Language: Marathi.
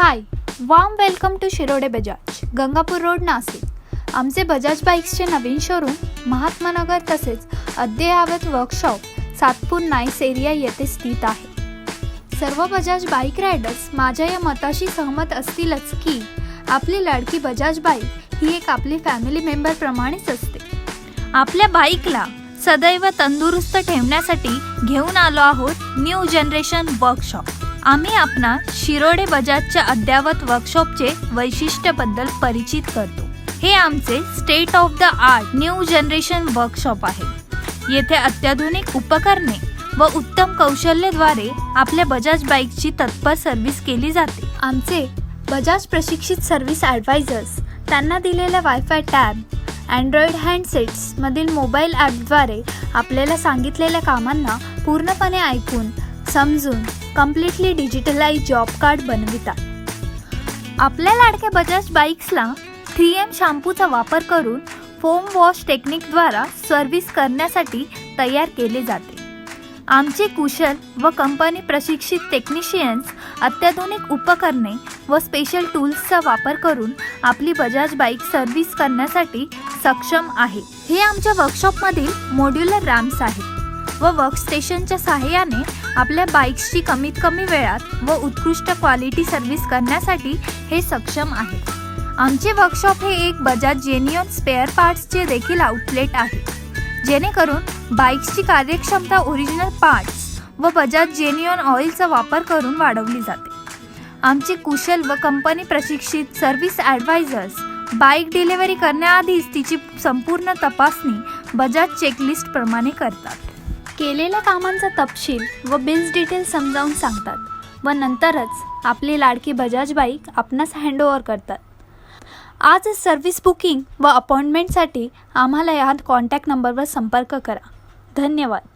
High, warm welcome to Shirode Bajaj, Gangapur road, Nashik. आमचे बजाज बाईक्सचे नवीन शोरूम महात्मानगर तसेच अद्ययावत वर्कशॉप सातपूर नाईस एरिया येथे स्थित आहे। सर्व बजाज बाईक रायडर्स माझ्या या मताशी सहमत असतीलच की आपली लाडकी बजाज बाईक ही एक आपली फॅमिली मेंबर प्रमाणेच असते। आपल्या बाईकला सदैव तंदुरुस्त ठेवण्यासाठी घेऊन आलो आहोत न्यू जनरेशन वर्कशॉप। आम्ही आपणा शिरोडे बजाजच्या अद्ययावत वर्कशॉपचे वैशिष्ट्याबद्दल परिचित करतो। हे आमचे state of the art new generation workshop आहे। येथे अत्याधुनिक उपकरणे व उत्तम कौशल्याद्वारे आपल्या बजाज बाईकची तत्पर सर्व्हिस केली जाते। आमचे बजाज प्रशिक्षित सर्व्हिस ॲडवायझर्स त्यांना दिलेल्या वायफाय टॅब, अँड्रॉइड हँडसेट्स मधील मोबाईल ॲपद्वारे आपल्याला सांगितलेल्या कामांना पूर्णपणे ऐकून समजून कम्प्लिटली डिजिटलाइज जॉब कार्ड बनवितात। आपल्या लाडक्या बजाज बाईक्सला 3M शॅम्पूचा वापर करून फोम वॉश टेक्निकद्वारा सर्व्हिस करण्यासाठी तयार केले जाते। आमचे कुशल व कंपनी प्रशिक्षित टेक्निशियन्स अत्याधुनिक उपकरणे व स्पेशल टूल्सचा वापर करून आपली बजाज बाईक सर्व्हिस करण्यासाठी सक्षम आहे। हे आमच्या वर्कशॉपमधील मॉड्युलर रॅम्प्स आहेत व वर्कस्टेशनच्या सहाय्याने आपल्या बाईक्सची कमीत कमी वेळात व उत्कृष्ट क्वालिटी सर्व्हिस करण्यासाठी हे सक्षम आहे। आमचे वर्कशॉप हे एक बजाज जेन्युइन स्पेअर पार्ट्सचे देखील आउटलेट आहे, जेणेकरून बाईक्सची कार्यक्षमता ओरिजिनल पार्ट्स व बजाज जेन्युइन ऑइलचा वापर करून वाढवली जाते। आमचे कुशल व कंपनी प्रशिक्षित सर्व्हिस ॲडवायझर्स बाईक डिलिव्हरी करण्याआधीच तिची संपूर्ण तपासणी बजाज चेकलिस्ट प्रमाणे करतात। केलेल्या कामांचा तपशील व बिल्स डिटेल समजावून सांगतात व नंतरच आपली लाडकी बजाज बाईक आपणास हँडओव्हर करतात। आज सर्व्हिस बुकिंग व अपॉइंटमेंटसाठी आम्हाला या कॉन्टॅक्ट नंबरवर संपर्क करा। धन्यवाद।